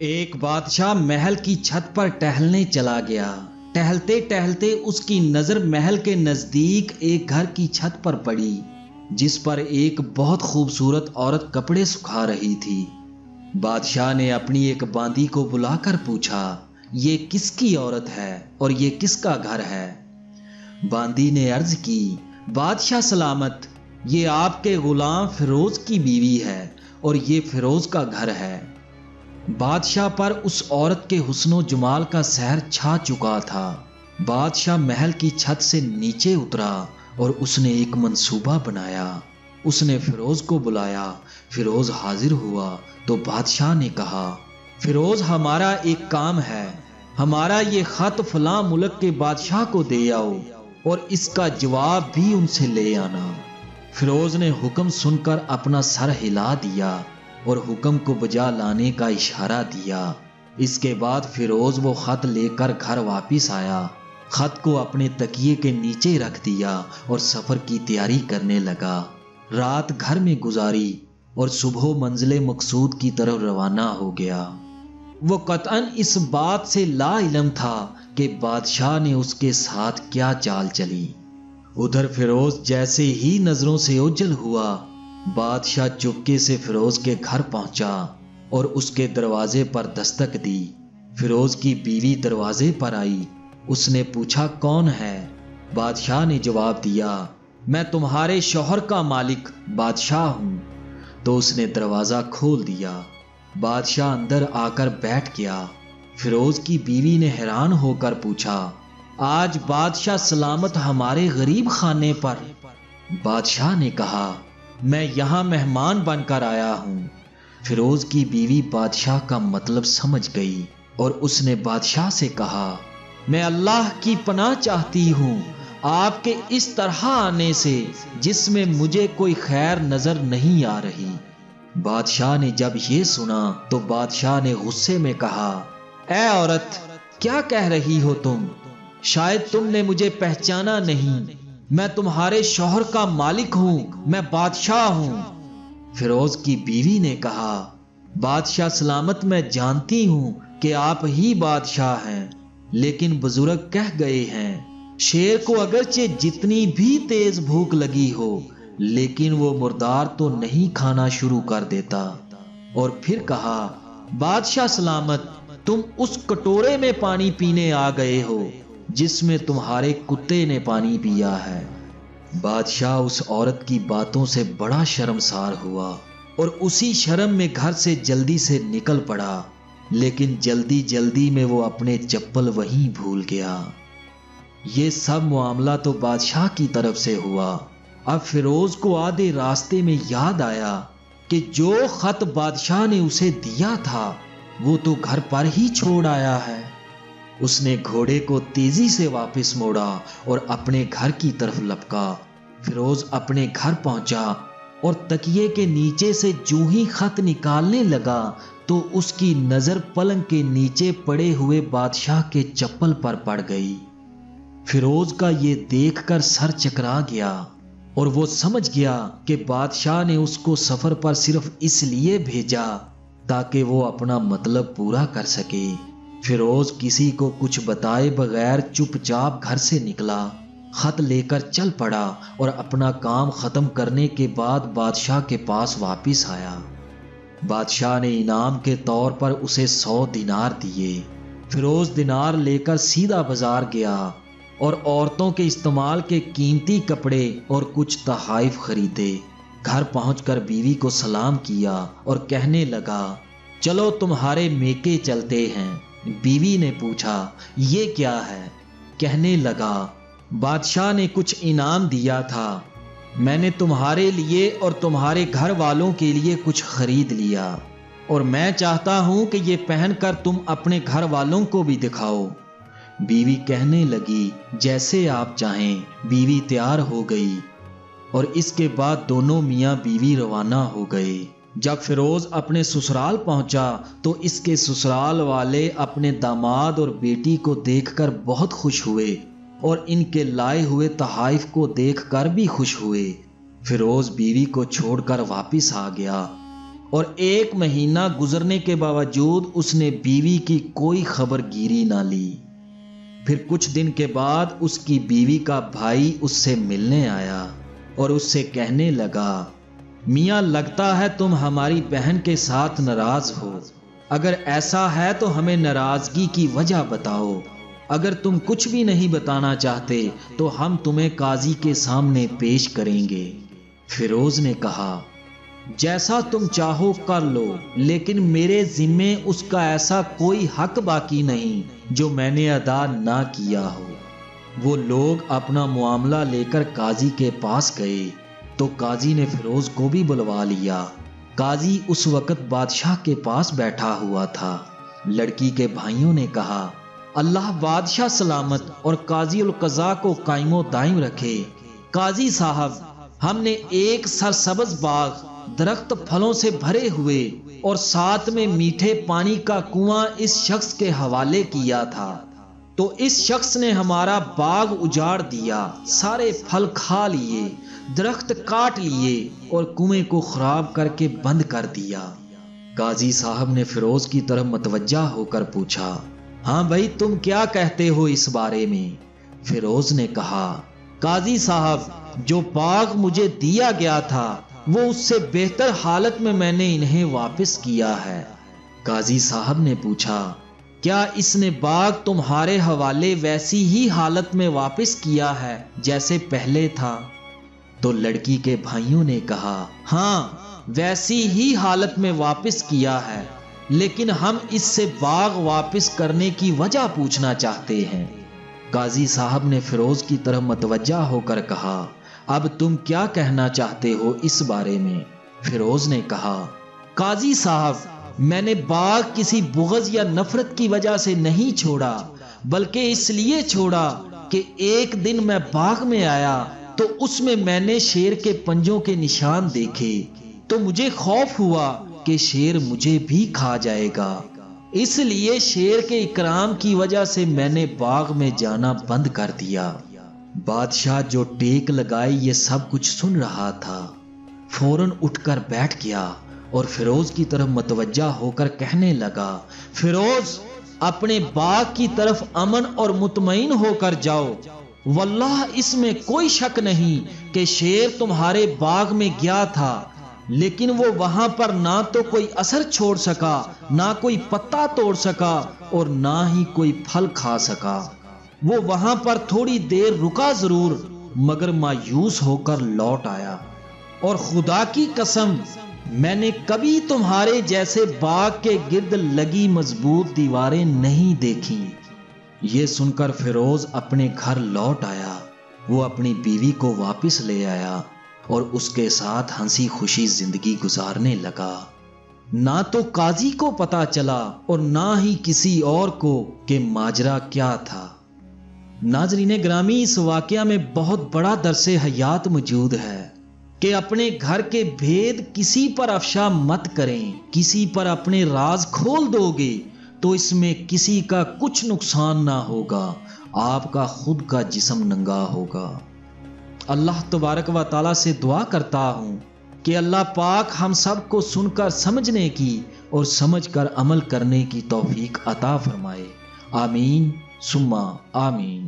ایک بادشاہ محل کی چھت پر ٹہلنے چلا گیا۔ ٹہلتے ٹہلتے اس کی نظر محل کے نزدیک ایک گھر کی چھت پر پڑی جس پر ایک بہت خوبصورت عورت کپڑے سکھا رہی تھی۔ بادشاہ نے اپنی ایک باندی کو بلا کر پوچھا، یہ کس کی عورت ہے اور یہ کس کا گھر ہے؟ باندی نے عرض کی، بادشاہ سلامت، یہ آپ کے غلام فیروز کی بیوی ہے اور یہ فیروز کا گھر ہے۔ بادشاہ پر اس عورت کے حسن و جمال کا سحر چھا چکا تھا۔ بادشاہ محل کی چھت سے نیچے اترا اور اس نے ایک منصوبہ بنایا۔ اس نے فیروز کو بلایا۔ فیروز حاضر ہوا تو بادشاہ نے کہا، فیروز، ہمارا ایک کام ہے، ہمارا یہ خط فلاں ملک کے بادشاہ کو دے آؤ اور اس کا جواب بھی ان سے لے آنا۔ فیروز نے حکم سن کر اپنا سر ہلا دیا اور حکم کو بجا لانے کا اشارہ دیا۔ اس کے بعد فیروز وہ خط لے کر گھر واپس آیا، خط کو اپنے تکیے کے نیچے رکھ دیا اور سفر کی تیاری کرنے لگا۔ رات گھر میں گزاری اور صبح منزل مقصود کی طرف روانہ ہو گیا۔ وہ قطعاً اس بات سے لا علم تھا کہ بادشاہ نے اس کے ساتھ کیا چال چلی۔ ادھر فیروز جیسے ہی نظروں سے اوجھل ہوا، بادشاہ چپکے سے فیروز کے گھر پہنچا اور اس کے دروازے پر دستک دی۔ فیروز کی بیوی دروازے پر آئی۔ اس نے پوچھا، کون ہے؟ بادشاہ نے جواب دیا، میں تمہارے شوہر کا مالک بادشاہ ہوں۔ تو اس نے دروازہ کھول دیا۔ بادشاہ اندر آ کر بیٹھ گیا۔ فیروز کی بیوی نے حیران ہو کر پوچھا، آج بادشاہ سلامت ہمارے غریب خانے پر؟ بادشاہ نے کہا، میں یہاں مہمان بن کر آیا ہوں۔ فیروز کی بیوی بادشاہ کا مطلب سمجھ گئی اور اس نے بادشاہ سے کہا، میں اللہ کی پناہ چاہتی ہوں آپ کے اس طرح آنے سے جس میں مجھے کوئی خیر نظر نہیں آ رہی۔ بادشاہ نے جب یہ سنا تو بادشاہ نے غصے میں کہا، اے عورت، کیا کہہ رہی ہو تم؟ شاید تم نے مجھے پہچانا نہیں، میں تمہارے شوہر کا مالک ہوں، میں بادشاہ ہوں۔ فیروز کی بیوی نے کہا، بادشاہ سلامت، میں جانتی ہوں کہ آپ ہی بادشاہ ہیں، لیکن بزرگ کہہ گئے ہیں، شیر کو اگرچہ جتنی بھی تیز بھوک لگی ہو لیکن وہ مردار تو نہیں کھانا شروع کر دیتا۔ اور پھر کہا، بادشاہ سلامت، تم اس کٹورے میں پانی پینے آ گئے ہو جس میں تمہارے کتے نے پانی پیا ہے۔ بادشاہ اس عورت کی باتوں سے بڑا شرمسار ہوا اور اسی شرم میں گھر سے جلدی سے نکل پڑا، لیکن جلدی جلدی میں وہ اپنے چپل وہیں بھول گیا۔ یہ سب معاملہ تو بادشاہ کی طرف سے ہوا۔ اب فیروز کو آدھے راستے میں یاد آیا کہ جو خط بادشاہ نے اسے دیا تھا وہ تو گھر پر ہی چھوڑ آیا ہے۔ اس نے گھوڑے کو تیزی سے واپس موڑا اور اپنے گھر کی طرف لپکا۔ فیروز اپنے گھر پہنچا اور تکیے کے نیچے سے جو ہی خط نکالنے لگا تو اس کی نظر پلنگ کے نیچے پڑے ہوئے بادشاہ کے چپل پر پڑ گئی۔ فیروز کا یہ دیکھ کر سر چکرا گیا اور وہ سمجھ گیا کہ بادشاہ نے اس کو سفر پر صرف اس لیے بھیجا تاکہ وہ اپنا مطلب پورا کر سکے۔ فیروز کسی کو کچھ بتائے بغیر چپ چاپ گھر سے نکلا، خط لے کر چل پڑا اور اپنا کام ختم کرنے کے بعد بادشاہ کے پاس واپس آیا۔ بادشاہ نے انعام کے طور پر اسے 100 دینار دیے۔ فیروز دینار لے کر سیدھا بازار گیا اور عورتوں کے استعمال کے قیمتی کپڑے اور کچھ تحائف خریدے۔ گھر پہنچ کر بیوی کو سلام کیا اور کہنے لگا، چلو تمہارے میکے چلتے ہیں۔ بیوی نے پوچھا، یہ کیا ہے؟ کہنے لگا، بادشاہ نے کچھ انعام دیا تھا، میں نے تمہارے لیے اور تمہارے گھر والوں کے لیے کچھ خرید لیا اور میں چاہتا ہوں کہ یہ پہن کر تم اپنے گھر والوں کو بھی دکھاؤ۔ بیوی کہنے لگی، جیسے آپ چاہیں۔ بیوی تیار ہو گئی اور اس کے بعد دونوں میاں بیوی روانہ ہو گئے۔ جب فیروز اپنے سسرال پہنچا تو اس کے سسرال والے اپنے داماد اور بیٹی کو دیکھ کر بہت خوش ہوئے اور ان کے لائے ہوئے تحائف کو دیکھ کر بھی خوش ہوئے۔ فیروز بیوی کو چھوڑ کر واپس آ گیا اور 1 مہینہ گزرنے کے باوجود اس نے بیوی کی کوئی خبر گیری نہ لی۔ پھر کچھ دن کے بعد اس کی بیوی کا بھائی اس سے ملنے آیا اور اس سے کہنے لگا، میاں لگتا ہے تم ہماری بہن کے ساتھ ناراض ہو۔ اگر ایسا ہے تو ہمیں ناراضگی کی وجہ بتاؤ۔ اگر تم کچھ بھی نہیں بتانا چاہتے تو ہم تمہیں قاضی کے سامنے پیش کریں گے۔ فیروز نے کہا، جیسا تم چاہو کر لو، لیکن میرے ذمے اس کا ایسا کوئی حق باقی نہیں جو میں نے ادا نہ کیا ہو۔ وہ لوگ اپنا معاملہ لے کر قاضی کے پاس گئے تو قاضی نے فیروز کو بھی بلوا لیا۔ قاضی اس وقت بادشاہ کے پاس بیٹھا ہوا تھا۔ لڑکی کے بھائیوں نے کہا، اللہ بادشاہ سلامت اور قاضی القضاء کو قائم و دائم رکھے۔ قاضی صاحب، ہم نے ایک سرسبز باغ، درخت پھلوں سے بھرے ہوئے اور ساتھ میں میٹھے پانی کا کنواں اس شخص کے حوالے کیا تھا، تو اس شخص نے ہمارا باغ اجاڑ دیا، سارے پھل کھا لیے، درخت کاٹ لیے اور کنویں کو خراب کر کے بند کر دیا۔ قاضی صاحب نے فیروز کی طرف متوجہ ہو کر پوچھا، ہاں بھائی تم کیا کہتے ہو اس بارے میں؟ فیروز نے کہا، قاضی صاحب، جو باغ مجھے دیا گیا تھا وہ اس سے بہتر حالت میں نے انہیں واپس کیا ہے۔ قاضی صاحب نے پوچھا، کیا اس نے باغ تمہارے حوالے ویسی ہی حالت میں واپس کیا ہے جیسے پہلے تھا؟ تو لڑکی کے بھائیوں نے کہا، ہاں ویسی ہی حالت میں واپس کیا ہے، لیکن ہم اس سے باغ واپس کرنے کی وجہ پوچھنا چاہتے ہیں۔ قاضی صاحب نے فیروز کی طرف متوجہ ہو کر کہا، اب تم کیا کہنا چاہتے ہو اس بارے میں؟ فیروز نے کہا، قاضی صاحب، میں نے باغ کسی بغض یا نفرت کی وجہ سے نہیں چھوڑا، بلکہ اس لیے چھوڑا کہ ایک دن میں باغ میں آیا تو اس میں نے شیر کے پنجوں کے نشان دیکھے، تو مجھے خوف ہوا کہ شیر مجھے بھی کھا جائے گا، اس لیے شیر کے اکرام کی وجہ سے میں نے باغ میں جانا بند کر دیا۔ بادشاہ جو ٹیک لگائے یہ سب کچھ سن رہا تھا، فوراً اٹھ کر بیٹھ گیا اور فیروز کی طرف متوجہ ہو کر کہنے لگا، فیروز، اپنے باغ کی طرف امن اور مطمئن ہو کر جاؤ، واللہ اس میں کوئی شک نہیں کہ شیر تمہارے باغ میں گیا تھا، لیکن وہ وہاں پر نہ تو کوئی اثر چھوڑ سکا، نہ کوئی پتا توڑ سکا اور نہ ہی کوئی پھل کھا سکا۔ وہ وہاں پر تھوڑی دیر رکا ضرور، مگر مایوس ہو کر لوٹ آیا، اور خدا کی قسم میں نے کبھی تمہارے جیسے باغ کے گرد لگی مضبوط دیواریں نہیں دیکھیں۔ یہ سن کر فیروز اپنے گھر لوٹ آیا۔ وہ اپنی بیوی کو واپس لے آیا اور اس کے ساتھ ہنسی خوشی زندگی گزارنے لگا۔ نہ تو قاضی کو پتا چلا اور نہ ہی کسی اور کو کہ ماجرا کیا تھا۔ ناظرین گرامی، اس واقعہ میں بہت بڑا درس حیات موجود ہے کہ اپنے گھر کے بھید کسی پر افشا مت کریں۔ کسی پر اپنے راز کھول دو گے تو اس میں کسی کا کچھ نقصان نہ ہوگا، آپ کا خود کا جسم ننگا ہوگا۔ اللہ تبارک و تعالیٰ سے دعا کرتا ہوں کہ اللہ پاک ہم سب کو سن کر سمجھنے کی اور سمجھ کر عمل کرنے کی توفیق عطا فرمائے۔ آمین ثم آمین۔